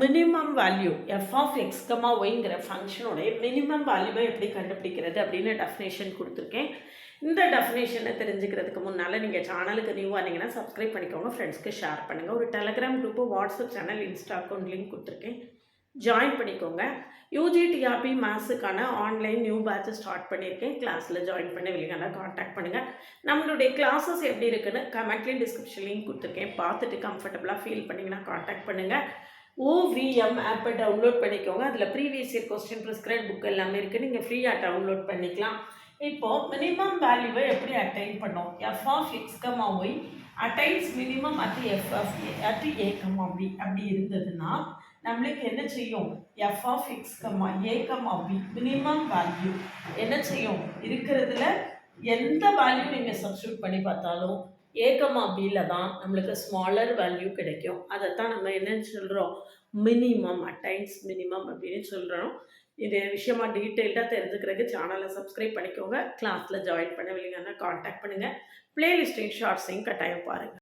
Minimum value f of x comma ஒய்ங்கிற ஃபங்க்ஷனோடைய minimum வேல்யூவை எப்படி கண்டுபிடிக்கிறது அப்படின்னு டெஃபினேஷன் கொடுத்துருக்கேன். இந்த டெஃபினேஷனை தெரிஞ்சுக்கிறதுக்கு முன்னால் நீங்கள் சேனலுக்கு நியூவாக இருந்தீங்கன்னா சப்ஸ்கிரைப் பண்ணிக்கோங்க, ஃப்ரெண்ட்ஸ்க்கு ஷேர் பண்ணுங்கள். ஒரு Telegram group, WhatsApp channel, insta account link கொடுத்துருக்கேன், ஜாயின் பண்ணிக்கோங்க. யூஜி டிஆர்பி மேத்ஸுக்கான ஆன்லைன் நியூ பேட்ச் ஸ்டார்ட் பண்ணியிருக்கேன். கிளாஸில் ஜாயின் பண்ண வெளியான காண்டாக்ட் பண்ணுங்கள். நம்மளுடைய கிளாஸஸ் எப்படி இருக்குன்னு கமெண்ட்லேயும் டிஸ்கிரிப்ஷன்லேயும் கொடுத்துருக்கேன். பார்த்துட்டு கம்ஃபர்டபுளாக ஃபீல் பண்ணிங்கன்னா காண்டாக்ட் பண்ணுங்கள். OVM ஆப்பை டவுன்லோட் பண்ணிக்கோங்க. அதில் previous year question prescribe book எல்லாமே இருக்குது, நீங்கள் ஃப்ரீயாக டவுன்லோட் பண்ணிக்கலாம். இப்போது மினிமம் வேல்யூவை எப்படி அட்டைன் பண்ணோம்? F of x comma y attains minimum at f of at a comma b அப்படி இருந்ததுன்னா நம்மளுக்கு என்ன செய்யும்? F of x comma a comma b minimum value என்ன செய்யும்? இருக்கிறதுல எந்த வேல்யூ நீங்கள் சப்ஸ்டியூட் பண்ணி பார்த்தாலும் ஏ கமா பியில் தான் நம்மளுக்கு ஸ்மாலர் வேல்யூ கிடைக்கும். அதைத்தான் நம்ம என்னன்னு சொல்கிறோம்? மினிமம், அட்டைன்ஸ் மினிமம் அப்படின்னு சொல்கிறோம். இது விஷயமா டீட்டெயில்டாக தெரிஞ்சுக்கிறதுக்கு சேனலை சப்ஸ்கிரைப் பண்ணிக்கோங்க. கிளாஸில் ஜாயின் பண்ண இல்லைங்கன்னா காண்டாக்ட் பண்ணுங்கள். பிளேலிஸ்ட்டையும் ஷார்ட்ஸையும் கட்டாயம் பாருங்கள்.